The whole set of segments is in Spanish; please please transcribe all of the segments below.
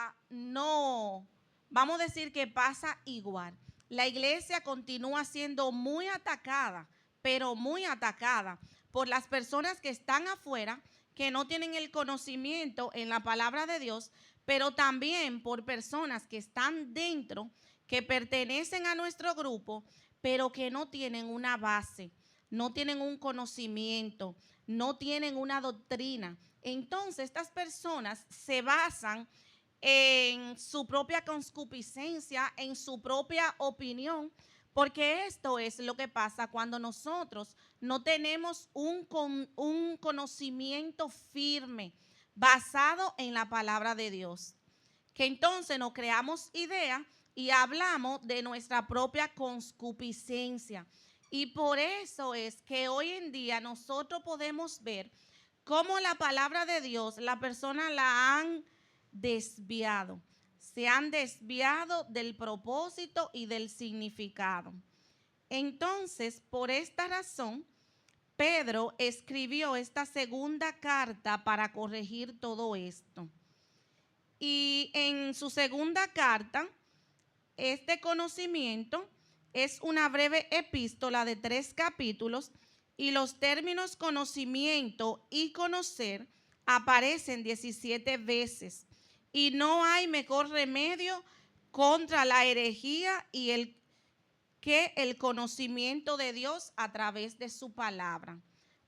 iglesia no, vamos a decir que pasa igual. La iglesia continúa siendo muy atacada, pero muy atacada por las personas que están afuera, que no tienen el conocimiento en la palabra de Dios, pero también por personas que están dentro, que pertenecen a nuestro grupo, pero que no tienen una base, no tienen un conocimiento, no tienen una doctrina. Entonces, estas personas se basan en su propia concupiscencia, en su propia opinión, porque esto es lo que pasa cuando nosotros no tenemos un conocimiento firme basado en la palabra de Dios. Que entonces nos creamos ideas y hablamos de nuestra propia concupiscencia. Y por eso es que hoy en día nosotros podemos ver cómo la palabra de Dios, la persona la han desviado. Se han desviado del propósito y del significado. Entonces, por esta razón, Pedro escribió esta segunda carta para corregir todo esto. Y en su segunda carta, este conocimiento es una breve epístola de 3 capítulos y los términos conocimiento y conocer aparecen 17 veces. Y no hay mejor remedio contra la herejía que el conocimiento de Dios a través de su palabra.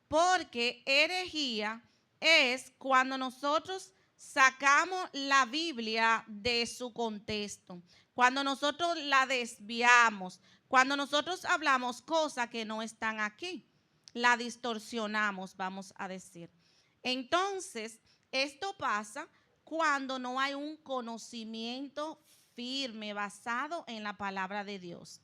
Porque herejía es cuando nosotros sacamos la Biblia de su contexto, cuando nosotros la desviamos, cuando nosotros hablamos cosas que no están aquí, la distorsionamos, vamos a decir. Entonces, esto pasa cuando no hay un conocimiento firme basado en la palabra de Dios.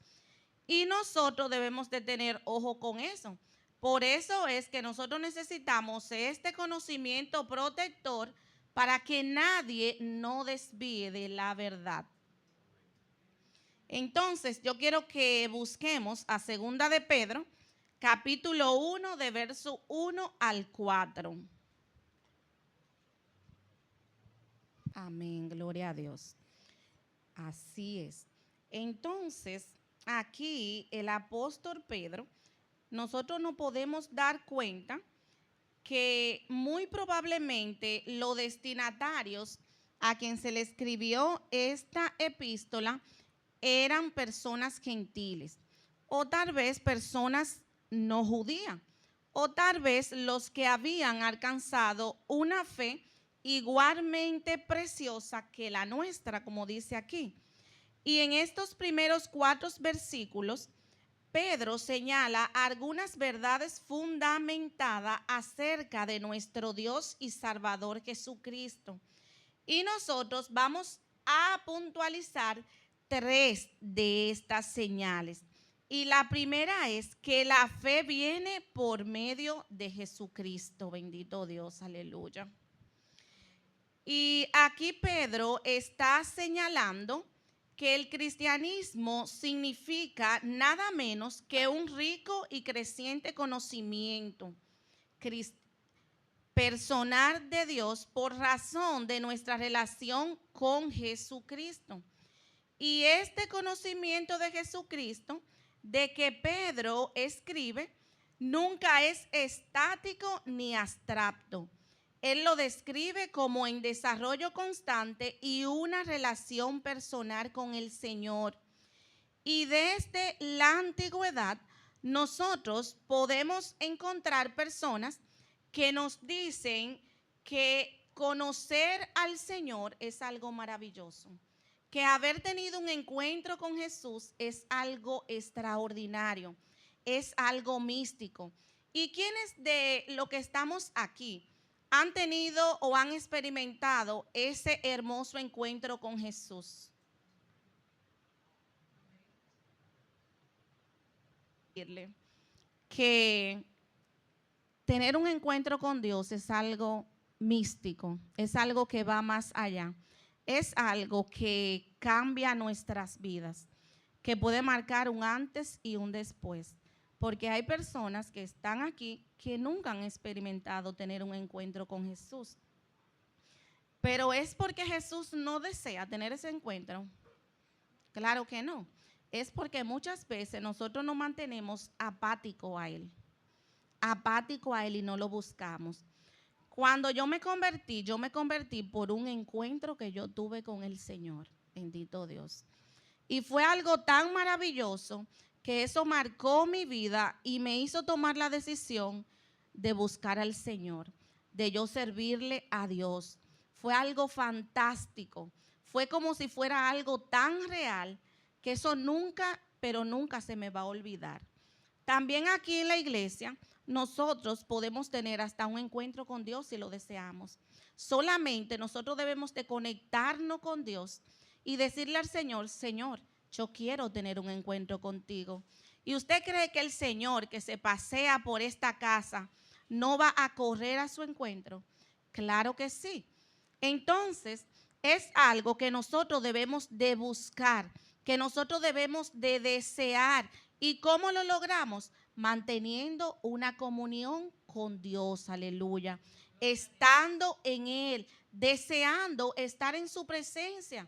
Y nosotros debemos de tener ojo con eso. Por eso es que nosotros necesitamos este conocimiento protector para que nadie no desvíe de la verdad. Entonces, yo quiero que busquemos a 2 de Pedro, capítulo 1, de verso 1 al 4. Amén, gloria a Dios. Así es. Entonces, aquí el apóstol Pedro, nosotros nos podemos dar cuenta que muy probablemente los destinatarios a quien se le escribió esta epístola eran personas gentiles o tal vez personas no judías o tal vez los que habían alcanzado una fe igualmente preciosa que la nuestra, como dice aquí. Y en estos primeros 4 versículos, Pedro señala algunas verdades fundamentadas acerca de nuestro Dios y Salvador Jesucristo. Y nosotros vamos a puntualizar 3 de estas señales. Y la primera es que la fe viene por medio de Jesucristo. Bendito Dios, aleluya. Y aquí Pedro está señalando que el cristianismo significa nada menos que un rico y creciente conocimiento personal de Dios por razón de nuestra relación con Jesucristo. Y este conocimiento de Jesucristo, de que Pedro escribe, nunca es estático ni abstracto. Él lo describe como en desarrollo constante y una relación personal con el Señor. Y desde la antigüedad, nosotros podemos encontrar personas que nos dicen que conocer al Señor es algo maravilloso, que haber tenido un encuentro con Jesús es algo extraordinario, es algo místico. ¿Y quiénes de los que estamos aquí han tenido o han experimentado ese hermoso encuentro con Jesús? Que tener un encuentro con Dios es algo místico, es algo que va más allá, es algo que cambia nuestras vidas, que puede marcar un antes y un después, porque hay personas que están aquí que nunca han experimentado tener un encuentro con Jesús. Pero ¿es porque Jesús no desea tener ese encuentro? Claro que no. Es porque muchas veces nosotros nos mantenemos apáticos a Él. Apático a Él y no lo buscamos. Cuando yo me convertí por un encuentro que yo tuve con el Señor. Bendito Dios. Y fue algo tan maravilloso que eso marcó mi vida y me hizo tomar la decisión de buscar al Señor, de yo servirle a Dios. Fue algo fantástico. Fue como si fuera algo tan real que eso nunca, pero nunca se me va a olvidar. También aquí en la iglesia nosotros podemos tener hasta un encuentro con Dios si lo deseamos. Solamente nosotros debemos de conectarnos con Dios y decirle al Señor, Señor, yo quiero tener un encuentro contigo. ¿Y usted cree que el Señor que se pasea por esta casa no va a correr a su encuentro? Claro que sí. Entonces, es algo que nosotros debemos de buscar, que nosotros debemos de desear. ¿Y cómo lo logramos? Manteniendo una comunión con Dios, aleluya. Estando en Él, deseando estar en su presencia,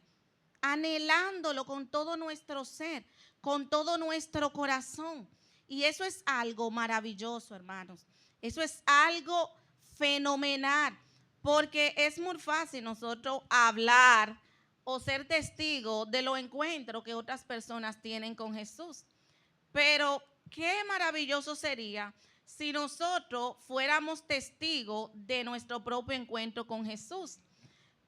anhelándolo con todo nuestro ser, con todo nuestro corazón. Y eso es algo maravilloso, hermanos. Eso es algo fenomenal, porque es muy fácil nosotros hablar o ser testigos de los encuentros que otras personas tienen con Jesús. Pero qué maravilloso sería si nosotros fuéramos testigos de nuestro propio encuentro con Jesús.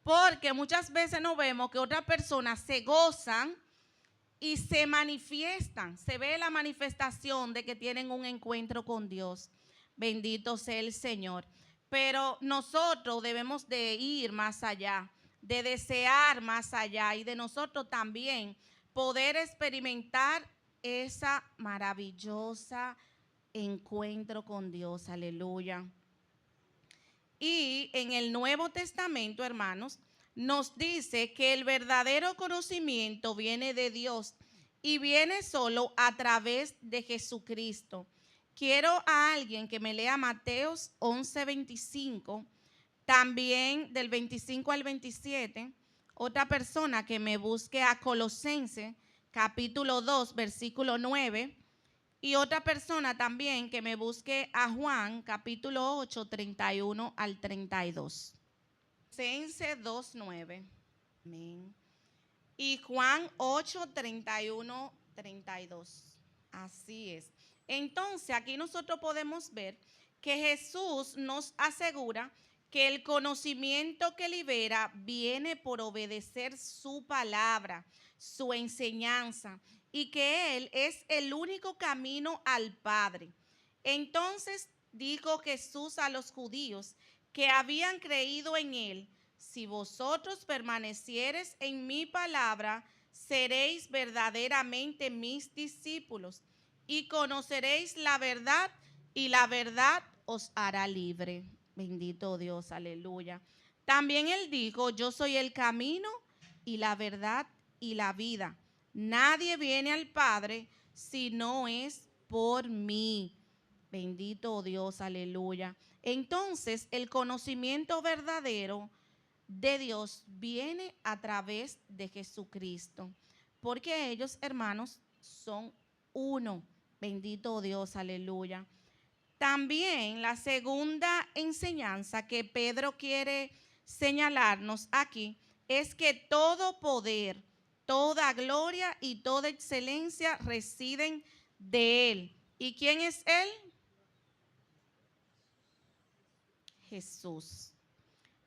Porque muchas veces no vemos que otras personas se gozan y se manifiestan. Se ve la manifestación de que tienen un encuentro con Dios. Bendito sea el Señor. Pero nosotros debemos de ir más allá, de desear más allá y de nosotros también poder experimentar esa maravillosa encuentro con Dios. Aleluya. Y en el Nuevo Testamento, hermanos, nos dice que el verdadero conocimiento viene de Dios y viene solo a través de Jesucristo. Quiero a alguien que me lea Mateos 11:25, también del 25 al 27. Otra persona que me busque a Colosenses capítulo 2, versículo 9. Y otra persona también que me busque a Juan capítulo 8, 31 al 32. Colosenses 2:9. Amén. Y Juan 8, 31, 32. Así es. Entonces aquí nosotros podemos ver que Jesús nos asegura que el conocimiento que libera viene por obedecer su palabra, su enseñanza, y que Él es el único camino al Padre. Entonces dijo Jesús a los judíos que habían creído en Él: si vosotros permaneciereis en mi palabra, seréis verdaderamente mis discípulos y conoceréis la verdad, y la verdad os hará libre. Bendito Dios, aleluya. También Él dijo: yo soy el camino y la verdad y la vida. Nadie viene al Padre si no es por mí. Bendito Dios, aleluya. Entonces, el conocimiento verdadero de Dios viene a través de Jesucristo, porque ellos, hermanos, son uno. Bendito Dios, aleluya. También la segunda enseñanza que Pedro quiere señalarnos aquí es que todo poder, toda gloria y toda excelencia residen de Él. ¿Y quién es Él? Jesús.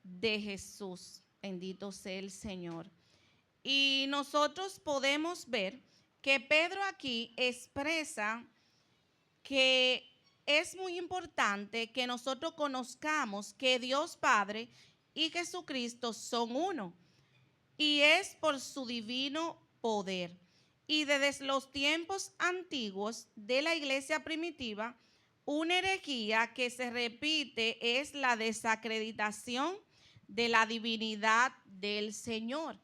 De Jesús. Bendito sea el Señor. Y nosotros podemos ver que Pedro aquí expresa que es muy importante que nosotros conozcamos que Dios Padre y Jesucristo son uno, y es por su divino poder. Y desde los tiempos antiguos de la iglesia primitiva, una herejía que se repite es la desacreditación de la divinidad del Señor.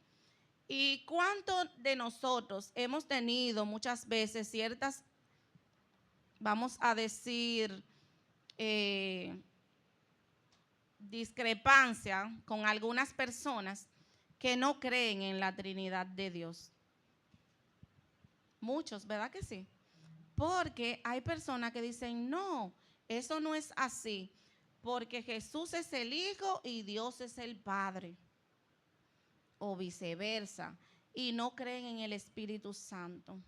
¿Y cuántos de nosotros hemos tenido muchas veces ciertas, vamos a decir, discrepancia con algunas personas que no creen en la Trinidad de Dios. Muchos, ¿verdad que sí? Porque hay personas que dicen, no, eso no es así, porque Jesús es el Hijo y Dios es el Padre, o viceversa, y no creen en el Espíritu Santo.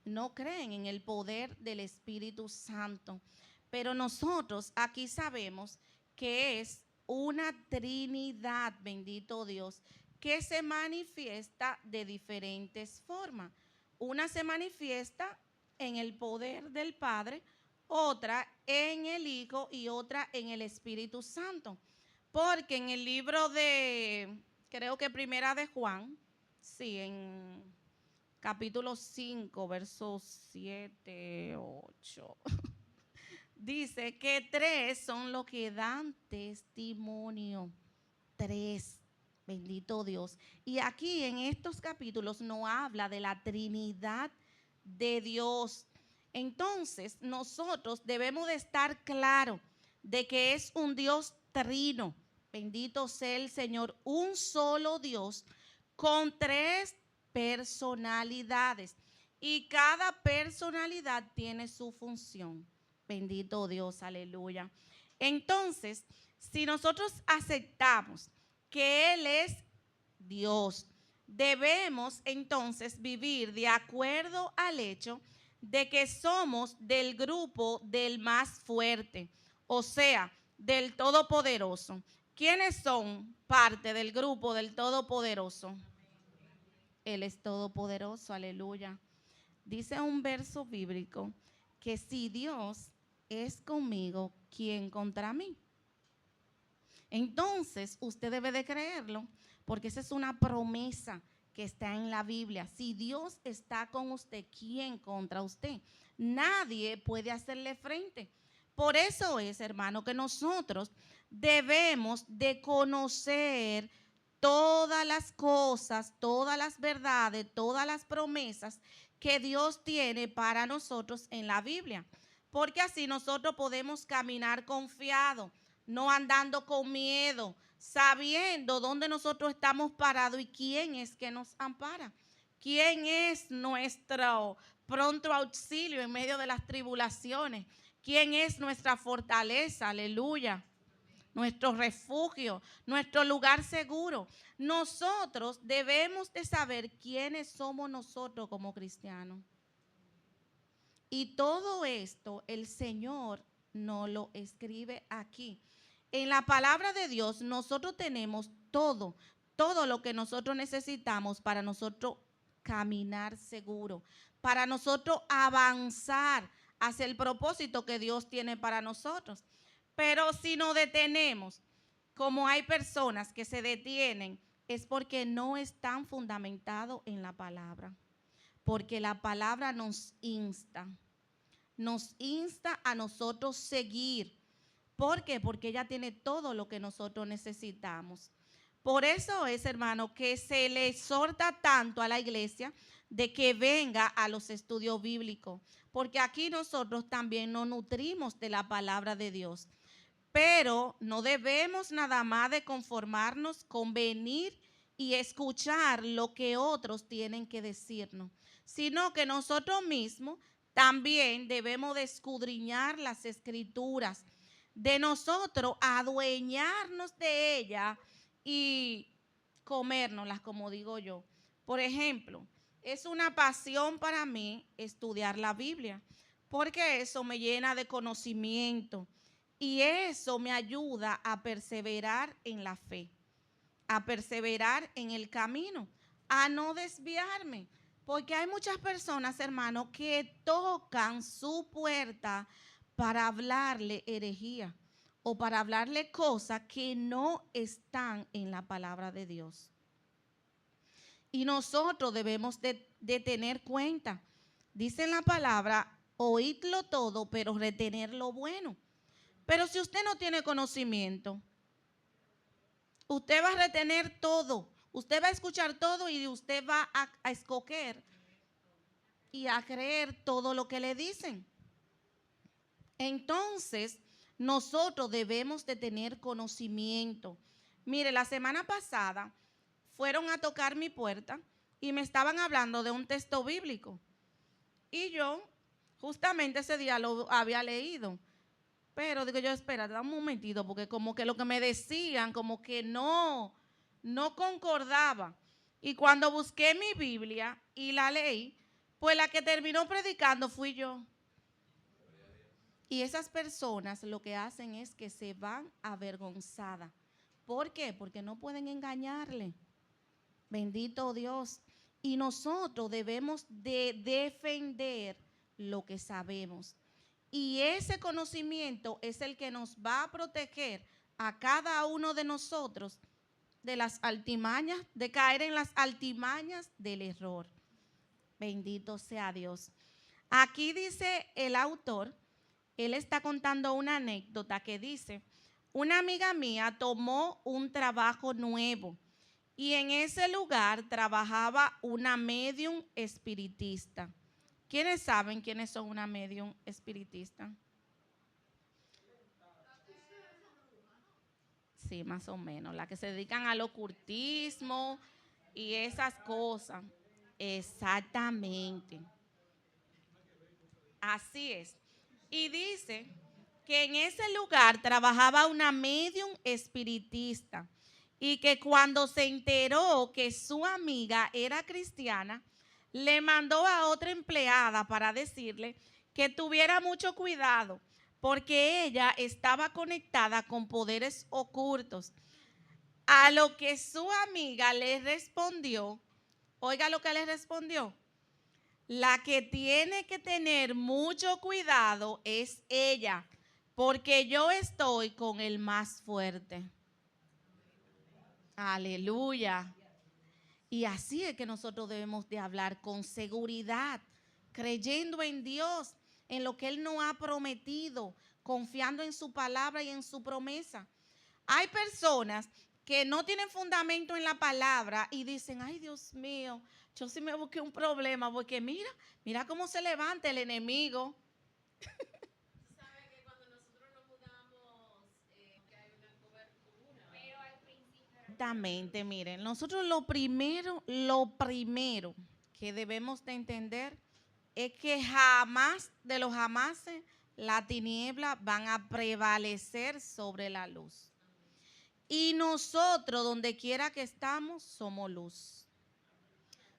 No creen en el poder del Espíritu Santo. Pero nosotros aquí sabemos que es una Trinidad, bendito Dios, que se manifiesta de diferentes formas. Una se manifiesta en el poder del Padre, otra en el Hijo y otra en el Espíritu Santo. Porque en el libro de, creo que primera de Juan, sí, en capítulo 5, versos 7, 8, dice que 3 son los que dan testimonio. 3, bendito Dios. Y aquí en estos capítulos no habla de la Trinidad de Dios. Entonces nosotros debemos de estar claros de que es un Dios trino. Bendito sea el Señor, un solo Dios con 3 personalidades. Y cada personalidad tiene su función. Bendito Dios, aleluya. Entonces, si nosotros aceptamos que Él es Dios, debemos entonces vivir de acuerdo al hecho de que somos del grupo del más fuerte, o sea, del Todopoderoso. ¿Quiénes son parte del grupo del Todopoderoso? Él es todopoderoso, aleluya. Dice un verso bíblico que si Dios es conmigo, ¿quién contra mí? Entonces, usted debe de creerlo, porque esa es una promesa que está en la Biblia. Si Dios está con usted, ¿quién contra usted? Nadie puede hacerle frente. Por eso es, hermano, que nosotros debemos de conocer todas las cosas, todas las verdades, todas las promesas que Dios tiene para nosotros en la Biblia. Porque así nosotros podemos caminar confiados, no andando con miedo, sabiendo dónde nosotros estamos parados y quién es que nos ampara. ¿Quién es nuestro pronto auxilio en medio de las tribulaciones? ¿Quién es nuestra fortaleza? Aleluya. Nuestro refugio, nuestro lugar seguro. Nosotros debemos de saber quiénes somos nosotros como cristianos. Y todo esto el Señor nos lo escribe aquí. En la palabra de Dios nosotros tenemos todo lo que nosotros necesitamos para nosotros caminar seguro, para nosotros avanzar hacia el propósito que Dios tiene para nosotros. Pero si nos detenemos, como hay personas que se detienen, es porque no están fundamentados en la palabra. Porque la palabra nos insta a nosotros seguir. ¿Por qué? Porque ella tiene todo lo que nosotros necesitamos. Por eso es, hermano, que se le exhorta tanto a la iglesia de que venga a los estudios bíblicos, porque aquí nosotros también nos nutrimos de la palabra de Dios. Pero no debemos nada más de conformarnos con venir y escuchar lo que otros tienen que decirnos, sino que nosotros mismos también debemos de escudriñar las escrituras, de nosotros adueñarnos de ellas y comérnoslas, como digo yo. Por ejemplo, es una pasión para mí estudiar la Biblia, porque eso me llena de conocimiento y eso me ayuda a perseverar en la fe, a perseverar en el camino, a no desviarme. Porque hay muchas personas, hermanos, que tocan su puerta para hablarle herejía o para hablarle cosas que no están en la palabra de Dios. Y nosotros debemos de tener cuenta. Dice en la palabra, oídlo todo, pero retener lo bueno. Pero si usted no tiene conocimiento, usted va a retener todo. Usted va a escuchar todo y usted va a escoger y a creer todo lo que le dicen. Entonces, nosotros debemos de tener conocimiento. Mire, la semana pasada fueron a tocar mi puerta y me estaban hablando de un texto bíblico. Y yo justamente ese día lo había leído. Pero digo yo, espera, dame un momentito, porque como que lo que me decían, como que no concordaba. Y cuando busqué mi Biblia y la leí, pues la que terminó predicando fui yo. Y esas personas lo que hacen es que se van avergonzadas. ¿Por qué? Porque no pueden engañarle. Bendito Dios. Y nosotros debemos de defender lo que sabemos. Y ese conocimiento es el que nos va a proteger a cada uno de nosotros de las altimañas, de caer en las altimañas del error. Bendito sea Dios. Aquí dice el autor, él está contando una anécdota que dice, una amiga mía tomó un trabajo nuevo y en ese lugar trabajaba una medium espiritista. ¿Quiénes saben quiénes son una medium espiritista? Sí, más o menos, las que se dedican al ocultismo y esas cosas. Exactamente. Así es. Y dice que en ese lugar trabajaba una medium espiritista y que cuando se enteró que su amiga era cristiana, le mandó a otra empleada para decirle que tuviera mucho cuidado porque ella estaba conectada con poderes ocultos. A lo que su amiga le respondió, oiga lo que le respondió, la que tiene que tener mucho cuidado es ella, porque yo estoy con el más fuerte. Aleluya. Y así es que nosotros debemos de hablar con seguridad, creyendo en Dios, en lo que Él nos ha prometido, confiando en su palabra y en su promesa. Hay personas que no tienen fundamento en la palabra y dicen, ay Dios mío, yo sí me busqué un problema, porque mira cómo se levanta el enemigo. Exactamente, miren, nosotros lo primero que debemos de entender es que jamás de los jamases la tiniebla van a prevalecer sobre la luz. Y nosotros, donde quiera que estamos, somos luz.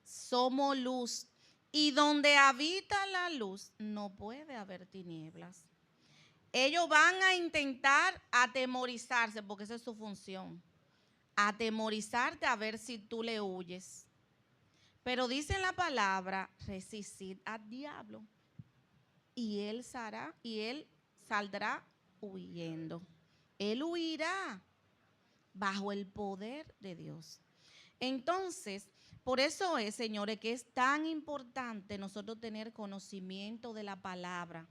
Somos luz. Y donde habita la luz, no puede haber tinieblas. Ellos van a intentar atemorizarse, porque esa es su función. Atemorizarte a ver si tú le huyes. Pero dice la palabra, resistir al diablo. Y él saldrá huyendo. Él huirá bajo el poder de Dios. Entonces, por eso es, señores, que es tan importante nosotros tener conocimiento de la palabra.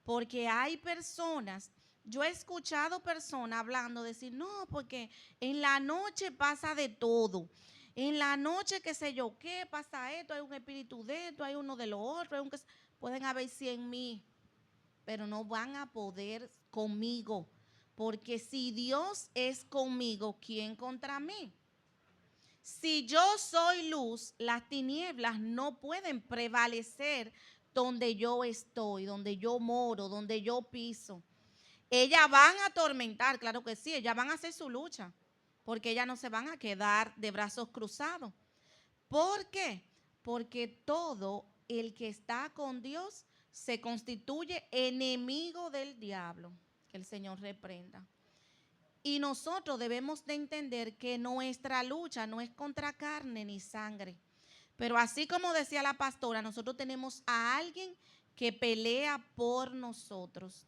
Porque hay personas, yo he escuchado personas hablando, decir, no, porque en la noche pasa de todo. En la noche, qué sé yo, qué pasa esto, hay un espíritu de esto, hay uno de lo otro, pueden haber 100,000, pero no van a poder conmigo. Porque si Dios es conmigo, ¿quién contra mí? Si yo soy luz, las tinieblas no pueden prevalecer donde yo estoy, donde yo moro, donde yo piso. Ellas van a atormentar, claro que sí, ellas van a hacer su lucha, porque ellas no se van a quedar de brazos cruzados. ¿Por qué? Porque todo el que está con Dios se constituye enemigo del diablo. Que el Señor reprenda. Y nosotros debemos de entender que nuestra lucha no es contra carne ni sangre. Pero así como decía la pastora, nosotros tenemos a alguien que pelea por nosotros.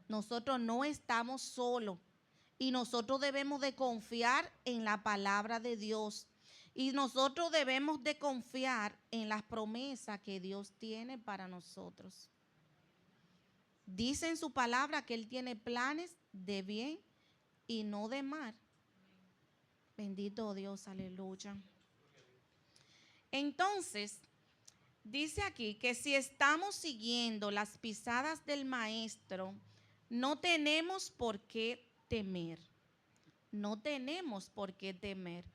Nosotros no estamos solos. Y nosotros debemos de confiar en la palabra de Dios. Y nosotros debemos de confiar en las promesas que Dios tiene para nosotros. Dice en su palabra que Él tiene planes de bien y no de mal. Bendito Dios, aleluya. Entonces, dice aquí que si estamos siguiendo las pisadas del Maestro, No tenemos por qué temer. No tenemos por qué temer.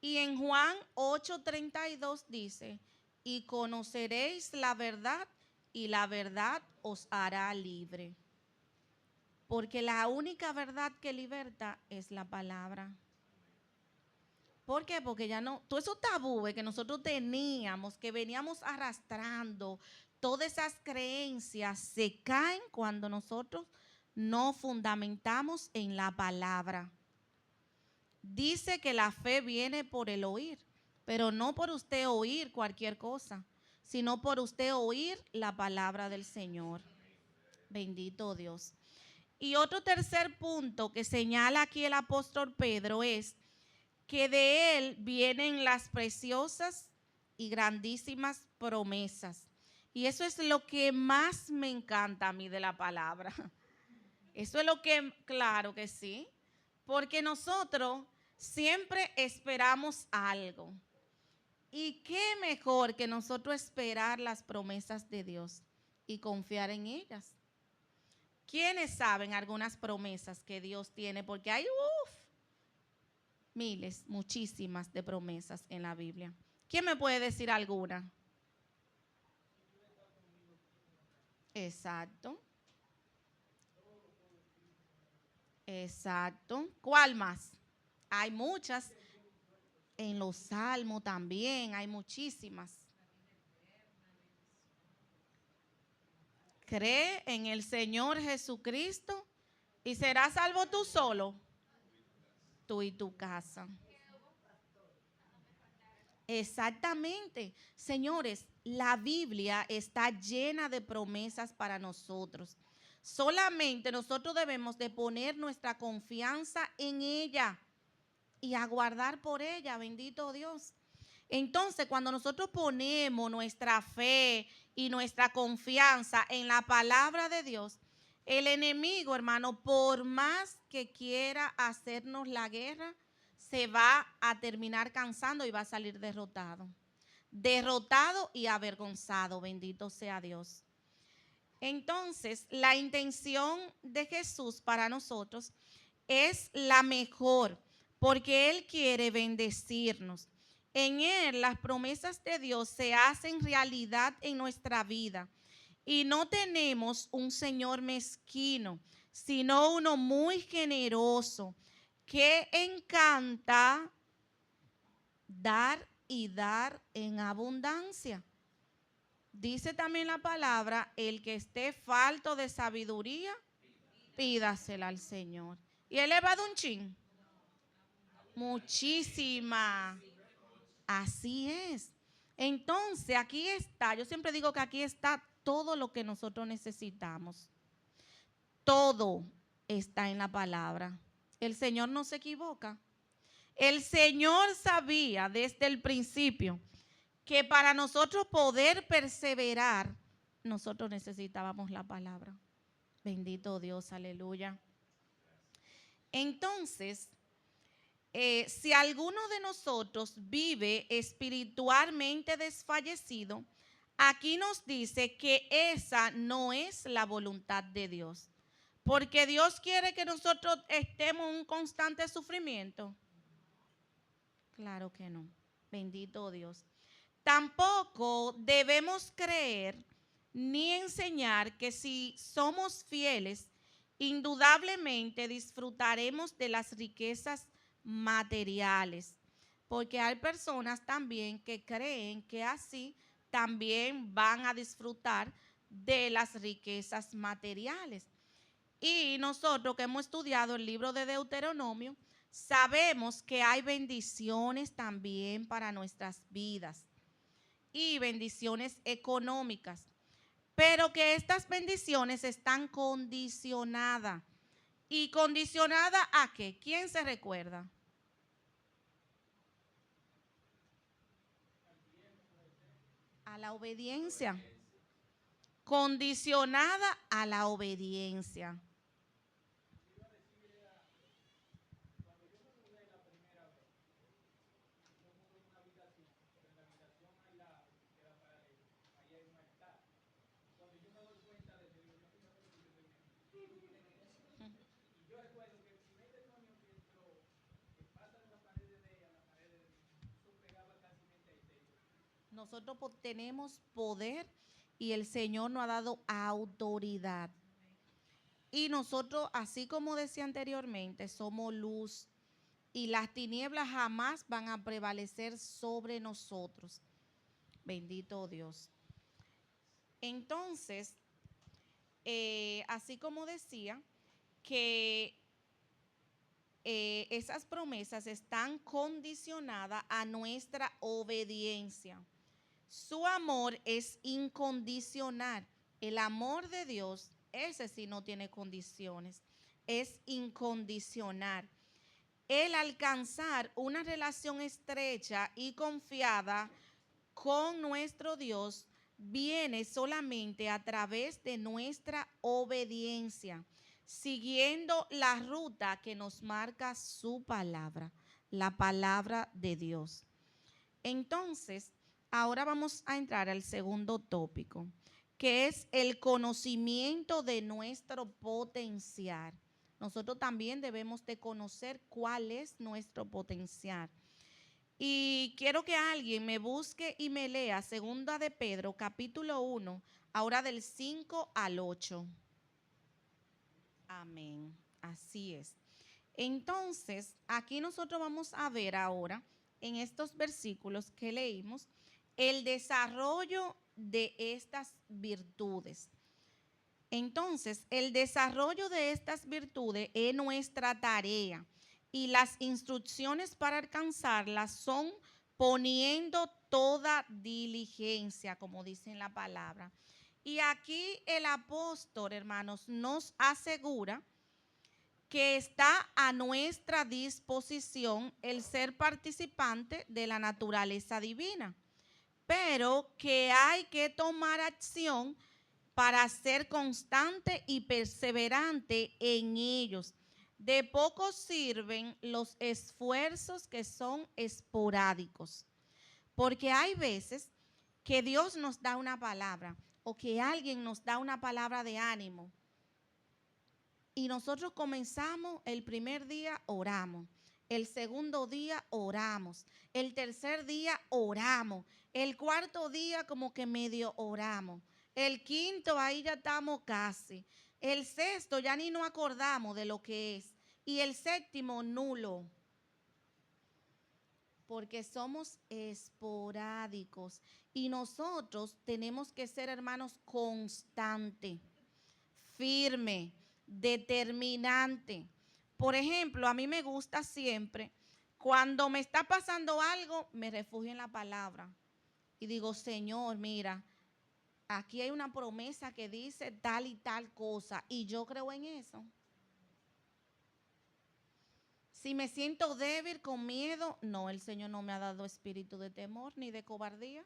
Y en Juan 8:32 dice, y conoceréis la verdad y la verdad os hará libre. Porque la única verdad que liberta es la palabra. ¿Por qué? Porque ya no, todos esos tabúes que nosotros teníamos, que veníamos arrastrando, todas esas creencias se caen cuando nosotros no fundamentamos en la palabra. Dice que la fe viene por el oír, pero no por usted oír cualquier cosa, sino por usted oír la palabra del Señor. Bendito Dios. Y otro tercer punto que señala aquí el apóstol Pedro es que de él vienen las preciosas y grandísimas promesas. Y eso es lo que más me encanta a mí de la palabra. Eso es lo que, claro que sí, porque nosotros siempre esperamos algo. ¿Y qué mejor que nosotros esperar las promesas de Dios y confiar en ellas? ¿Quiénes saben algunas promesas que Dios tiene? Porque hay miles, muchísimas de promesas en la Biblia. ¿Quién me puede decir alguna? Exacto. Exacto. ¿Cuál más? Hay muchas. En los salmos también hay muchísimas. Cree en el Señor Jesucristo y serás salvo tú solo, tú y tu casa. Exactamente. Señores, la Biblia está llena de promesas para nosotros. Solamente nosotros debemos de poner nuestra confianza en ella y aguardar por ella, bendito Dios. Entonces, cuando nosotros ponemos nuestra fe y nuestra confianza en la palabra de Dios, el enemigo, hermano, por más que quiera hacernos la guerra, se va a terminar cansando y va a salir derrotado. Derrotado y avergonzado, bendito sea Dios. Entonces, la intención de Jesús para nosotros es la mejor, porque Él quiere bendecirnos. En Él las promesas de Dios se hacen realidad en nuestra vida. Y no tenemos un Señor mezquino, sino uno muy generoso, que encanta dar y dar en abundancia. Dice también la palabra, el que esté falto de sabiduría, pídasela al Señor. ¿Y Él le va a dar un chin? Muchísima. Así es. Entonces, aquí está, yo siempre digo que aquí está todo lo que nosotros necesitamos. Todo está en la palabra. El Señor no se equivoca. El Señor sabía desde el principio que para nosotros poder perseverar, nosotros necesitábamos la palabra. Bendito Dios, aleluya. Entonces, si alguno de nosotros vive espiritualmente desfallecido, aquí nos dice que esa no es la voluntad de Dios. Porque Dios quiere que nosotros estemos en un constante sufrimiento. Claro que no. Bendito Dios. Tampoco debemos creer ni enseñar que si somos fieles, indudablemente disfrutaremos de las riquezas materiales, porque hay personas también que creen que así también van a disfrutar de las riquezas materiales. Y nosotros que hemos estudiado el libro de Deuteronomio, sabemos que hay bendiciones también para nuestras vidas y bendiciones económicas, pero que estas bendiciones están condicionadas. ¿Y condicionada a qué? ¿Quién se recuerda? A la obediencia. Condicionada a la obediencia. Nosotros tenemos poder y el Señor nos ha dado autoridad. Y nosotros, así como decía anteriormente, somos luz y las tinieblas jamás van a prevalecer sobre nosotros. Bendito Dios. Entonces, así como decía, que esas promesas están condicionadas a nuestra obediencia. Su amor es incondicional. El amor de Dios, ese sí no tiene condiciones, es incondicional. El alcanzar una relación estrecha y confiada con nuestro Dios viene solamente a través de nuestra obediencia, siguiendo la ruta que nos marca su palabra, la palabra de Dios. Entonces, ahora vamos a entrar al segundo tópico, que es el conocimiento de nuestro potencial. Nosotros también debemos de conocer cuál es nuestro potencial. Y quiero que alguien me busque y me lea Segunda de Pedro, capítulo 1, ahora del 5 al 8. Amén. Así es. Entonces, aquí nosotros vamos a ver ahora, en estos versículos que leímos, el desarrollo de estas virtudes. Entonces, el desarrollo de estas virtudes es nuestra tarea y las instrucciones para alcanzarlas son poniendo toda diligencia, como dice en la palabra. Y aquí el apóstol, hermanos, nos asegura que está a nuestra disposición el ser participante de la naturaleza divina, pero que hay que tomar acción para ser constante y perseverante en ellos. De poco sirven los esfuerzos que son esporádicos, porque hay veces que Dios nos da una palabra o que alguien nos da una palabra de ánimo y nosotros comenzamos el primer día, oramos. El segundo día oramos. El tercer día oramos. El cuarto día como que medio oramos. El quinto ahí ya estamos casi. El sexto ya ni nos acordamos de lo que es. Y el séptimo nulo. Porque somos esporádicos. Y nosotros tenemos que ser, hermanos, constantes, firme, determinante. Por ejemplo, a mí me gusta siempre, cuando me está pasando algo, me refugio en la palabra y digo, Señor, mira, aquí hay una promesa que dice tal y tal cosa y yo creo en eso. Si me siento débil, con miedo, no, el Señor no me ha dado espíritu de temor ni de cobardía.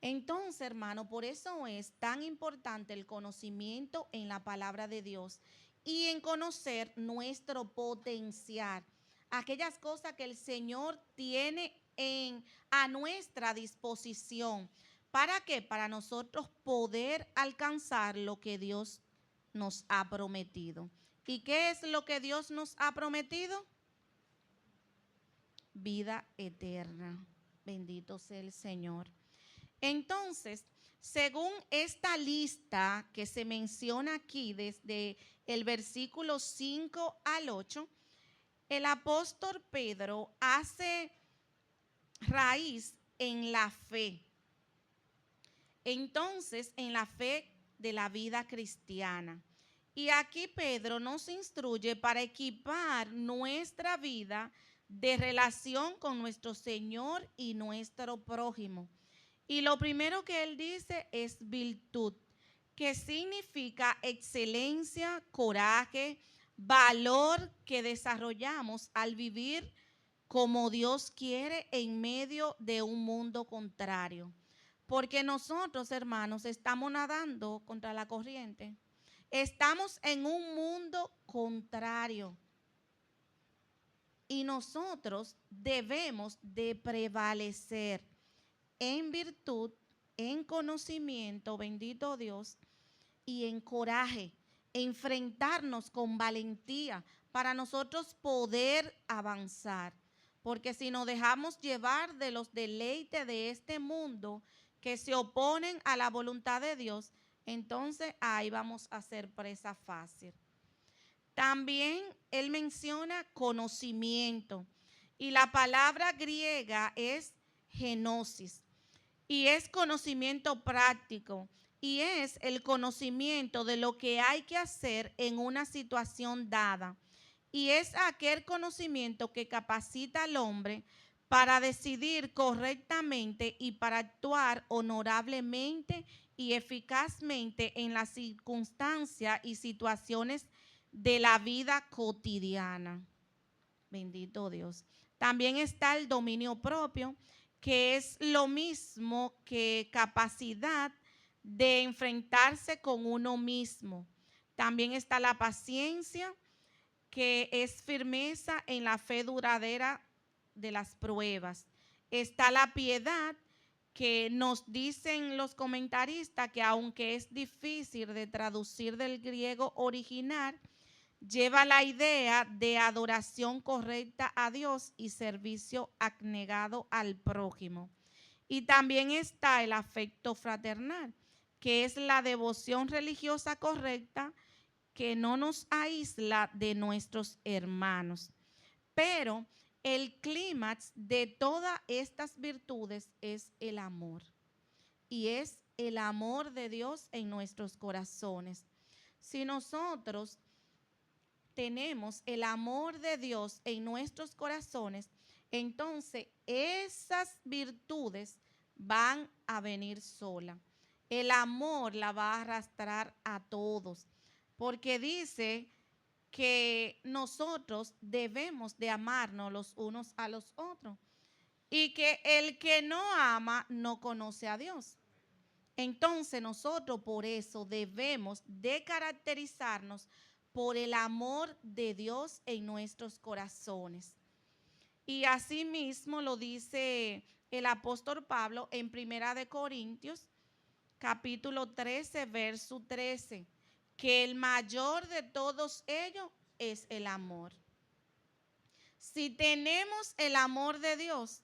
Entonces, hermano, por eso es tan importante el conocimiento en la palabra de Dios y en conocer nuestro potencial, aquellas cosas que el Señor tiene a nuestra disposición. ¿Para qué? Para nosotros poder alcanzar lo que Dios nos ha prometido. ¿Y qué es lo que Dios nos ha prometido? Vida eterna. Bendito sea el Señor. Entonces, según esta lista que se menciona aquí desde el versículo 5 al 8, el apóstol Pedro hace raíz en la fe. Entonces, en la fe de la vida cristiana. Y aquí Pedro nos instruye para equipar nuestra vida de relación con nuestro Señor y nuestro prójimo. Y lo primero que él dice es virtud, que significa excelencia, coraje, valor que desarrollamos al vivir como Dios quiere en medio de un mundo contrario. Porque nosotros, hermanos, estamos nadando contra la corriente. Estamos en un mundo contrario. Y nosotros debemos de prevalecer en virtud, en conocimiento, bendito Dios, y en coraje, enfrentarnos con valentía para nosotros poder avanzar. Porque si nos dejamos llevar de los deleites de este mundo que se oponen a la voluntad de Dios, entonces ahí vamos a ser presa fácil. También él menciona conocimiento y la palabra griega es genosis y es conocimiento práctico y es el conocimiento de lo que hay que hacer en una situación dada y es aquel conocimiento que capacita al hombre para decidir correctamente y para actuar honorablemente y eficazmente en las circunstancias y situaciones de la vida cotidiana. Bendito Dios. También está el dominio propio, que es lo mismo que capacidad de enfrentarse con uno mismo. También está la paciencia, que es firmeza en la fe duradera de las pruebas. Está la piedad, que nos dicen los comentaristas que aunque es difícil de traducir del griego original, lleva la idea de adoración correcta a Dios y servicio abnegado al prójimo. Y también está el afecto fraternal, que es la devoción religiosa correcta que no nos aísla de nuestros hermanos. Pero el clímax de todas estas virtudes es el amor. Y es el amor de Dios en nuestros corazones. Si nosotros tenemos el amor de Dios en nuestros corazones, entonces esas virtudes van a venir sola. El amor la va a arrastrar a todos, porque dice que nosotros debemos de amarnos los unos a los otros y que el que no ama no conoce a Dios. Entonces nosotros por eso debemos de caracterizarnos por el amor de Dios en nuestros corazones. Y asimismo lo dice el apóstol Pablo en Primera de Corintios, capítulo 13, verso 13, que el mayor de todos ellos es el amor. Si tenemos el amor de Dios,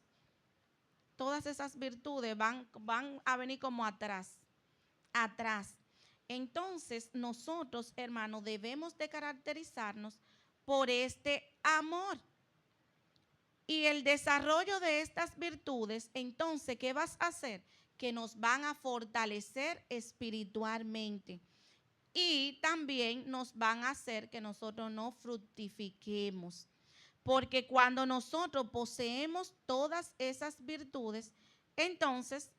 todas esas virtudes van a venir como atrás. Entonces, nosotros, hermanos, debemos de caracterizarnos por este amor. Y el desarrollo de estas virtudes, entonces, ¿qué vas a hacer? Que nos van a fortalecer espiritualmente. Y también nos van a hacer que nosotros no fructifiquemos. Porque cuando nosotros poseemos todas esas virtudes, entonces,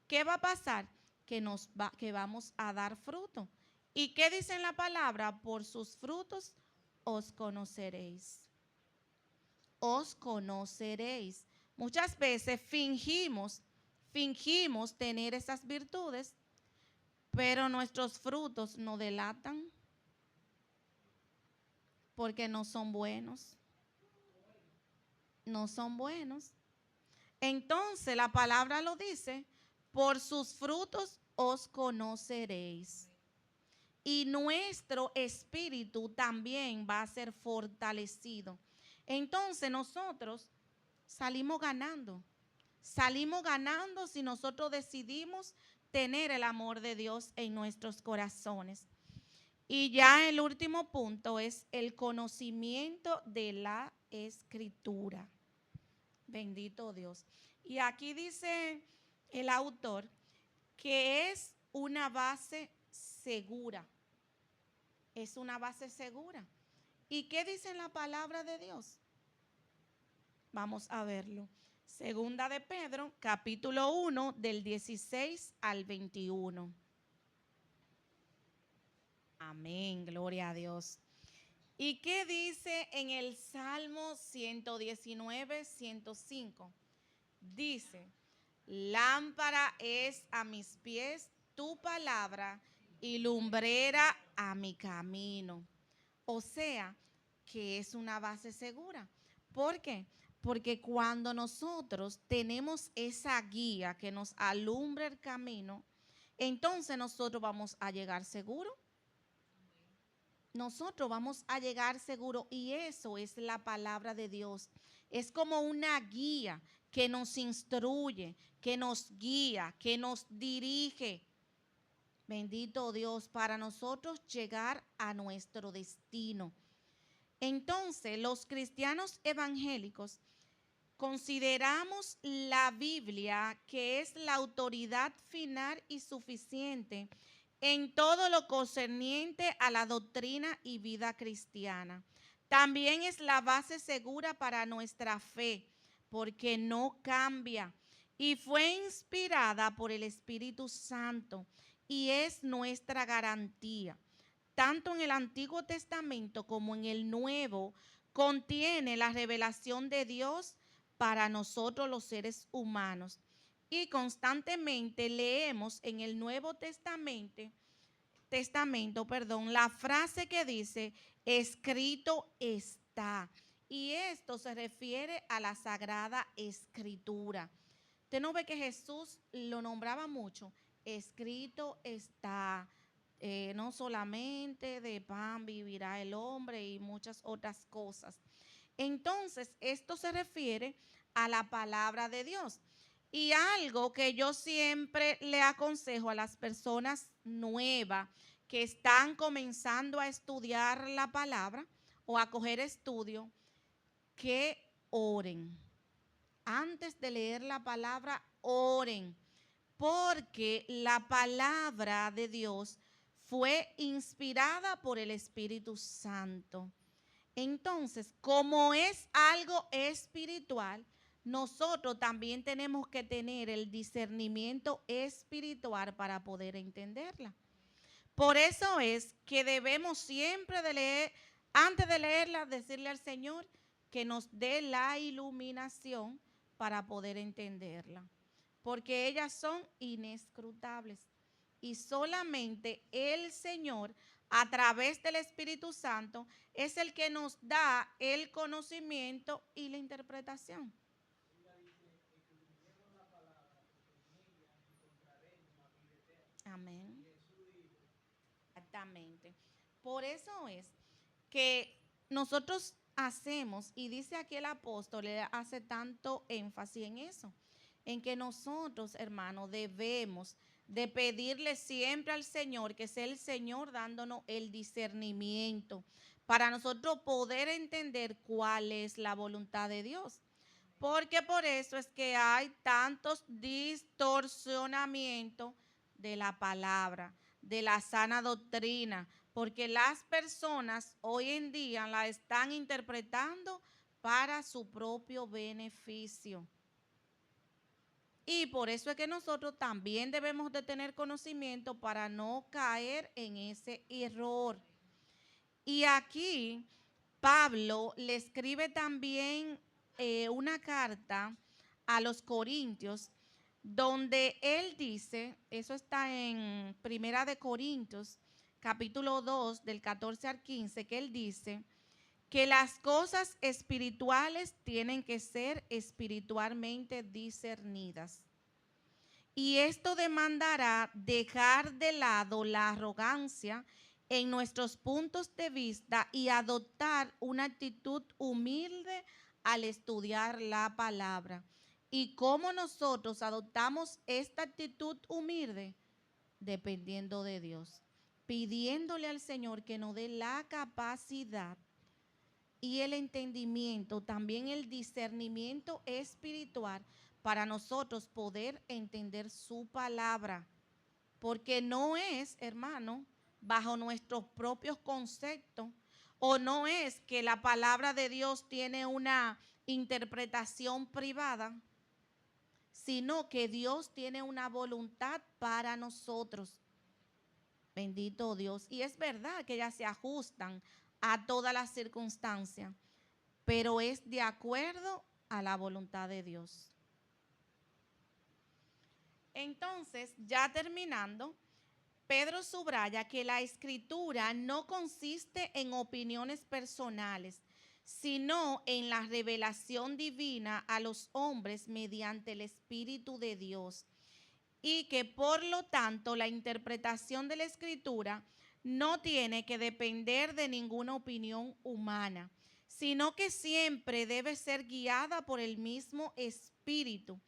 ¿qué va a pasar? Que vamos a dar fruto. ¿Y qué dice en la palabra? Por sus frutos os conoceréis. Os conoceréis. Muchas veces fingimos tener esas virtudes, pero nuestros frutos no delatan porque no son buenos. No son buenos. Entonces la palabra lo dice, por sus frutos os conoceréis. Y nuestro espíritu también va a ser fortalecido. Entonces nosotros salimos ganando. Salimos ganando si nosotros decidimos tener el amor de Dios en nuestros corazones. Y ya el último punto es el conocimiento de la Escritura. Bendito Dios. Y aquí dice el autor que es una base segura. Es una base segura. ¿Y qué dice en la palabra de Dios? Vamos a verlo. Segunda de Pedro, capítulo 1, del 16 al 21. Amén, gloria a Dios. ¿Y qué dice en el Salmo 119, 105? Dice, lámpara es a mis pies tu palabra y lumbrera a mi camino. O sea, que es una base segura. ¿Por qué? Porque cuando nosotros tenemos esa guía que nos alumbra el camino, entonces nosotros vamos a llegar seguros. nosotros vamos a llegar seguro, y eso es la palabra de Dios. Es como una guía que nos instruye, que nos guía, que nos dirige. Bendito Dios, para nosotros llegar a nuestro destino. Entonces, los cristianos evangélicos consideramos la Biblia, que es la autoridad final y suficiente en todo lo concerniente a la doctrina y vida cristiana. También es la base segura para nuestra fe, porque no cambia y fue inspirada por el Espíritu Santo y es nuestra garantía. Tanto en el Antiguo Testamento como en el Nuevo contiene la revelación de Dios para nosotros los seres humanos. Y constantemente leemos en el Nuevo Testamento, la frase que dice, escrito está. Y esto se refiere a la Sagrada Escritura. Usted no ve que Jesús lo nombraba mucho, escrito está. No solamente de pan vivirá el hombre y muchas otras cosas. Entonces, esto se refiere a la palabra de Dios. Y algo que yo siempre le aconsejo a las personas nuevas que están comenzando a estudiar la palabra o a coger estudio, que oren. Antes de leer la palabra, oren, porque la palabra de Dios fue inspirada por el Espíritu Santo. Entonces, como es algo espiritual, nosotros también tenemos que tener el discernimiento espiritual para poder entenderla. Por eso es que debemos siempre de leer, antes de leerla, decirle al Señor que nos dé la iluminación para poder entenderla. Porque ellas son inescrutables. Y solamente el Señor, a través del Espíritu Santo, es el que nos da el conocimiento y la interpretación. Amén. Exactamente. Por eso es que nosotros hacemos, y dice aquí el apóstol, le hace tanto énfasis en eso, en que nosotros, hermanos, debemos de pedirle siempre al Señor, que sea el Señor dándonos el discernimiento, para nosotros poder entender cuál es la voluntad de Dios. Porque por eso es que hay tantos distorsionamientos de la palabra, de la sana doctrina, porque las personas hoy en día la están interpretando para su propio beneficio. Y por eso es que nosotros también debemos de tener conocimiento para no caer en ese error. Y aquí Pablo le escribe también una carta a los Corintios, donde él dice, eso está en Primera de Corintios, capítulo 2, del 14 al 15, que él dice que las cosas espirituales tienen que ser espiritualmente discernidas. Y esto demandará dejar de lado la arrogancia en nuestros puntos de vista y adoptar una actitud humilde al estudiar la palabra. ¿Y cómo nosotros adoptamos esta actitud humilde? Dependiendo de Dios, pidiéndole al Señor que nos dé la capacidad y el entendimiento, también el discernimiento espiritual para nosotros poder entender su palabra. Porque no es, hermano, bajo nuestros propios conceptos, o no es que la palabra de Dios tiene una interpretación privada, sino que Dios tiene una voluntad para nosotros. Bendito Dios. Y es verdad que ellas se ajustan a todas las circunstancias, pero es de acuerdo a la voluntad de Dios. Entonces, ya terminando, Pedro subraya que la escritura no consiste en opiniones personales, sino en la revelación divina a los hombres mediante el Espíritu de Dios, y que por lo tanto la interpretación de la escritura no tiene que depender de ninguna opinión humana, sino que siempre debe ser guiada por el mismo Espíritu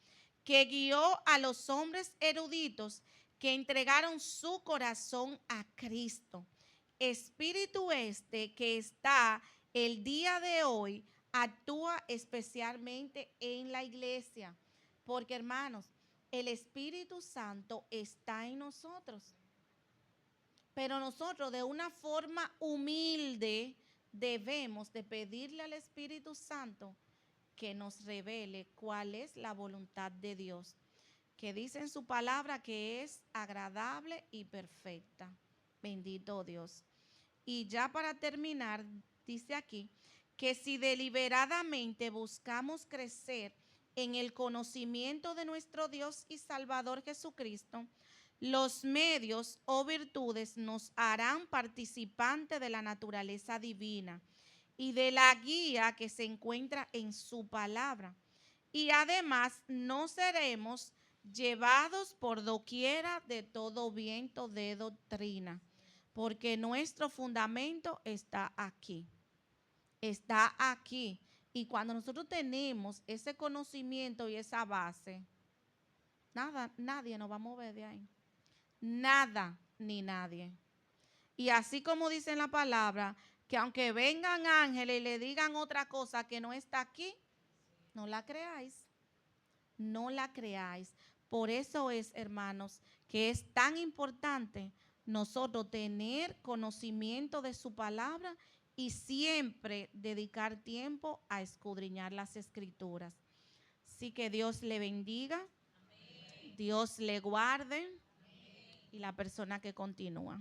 que guió a los hombres eruditos que entregaron su corazón a Cristo. Espíritu este que está el día de hoy actúa especialmente en la iglesia, porque hermanos, el Espíritu Santo está en nosotros. Pero nosotros de una forma humilde debemos de pedirle al Espíritu Santo que nos revele cuál es la voluntad de Dios, que dice en su palabra que es agradable y perfecta. Bendito Dios. Y ya para terminar, dice aquí que si deliberadamente buscamos crecer en el conocimiento de nuestro Dios y Salvador Jesucristo, los medios o virtudes nos harán participantes de la naturaleza divina y de la guía que se encuentra en su palabra. Y además no seremos llevados por doquiera de todo viento de doctrina, porque nuestro fundamento está aquí. Está aquí. Y cuando nosotros tenemos ese conocimiento y esa base, nadie nos va a mover de ahí. Nada ni nadie. Y así como dice en la palabra, que aunque vengan ángeles y le digan otra cosa que no está aquí, no la creáis. No la creáis. Por eso es, hermanos, que es tan importante nosotros tener conocimiento de su palabra y siempre dedicar tiempo a escudriñar las escrituras. Así que Dios le bendiga, amén. Dios le guarde, amén. Y la persona que continúa.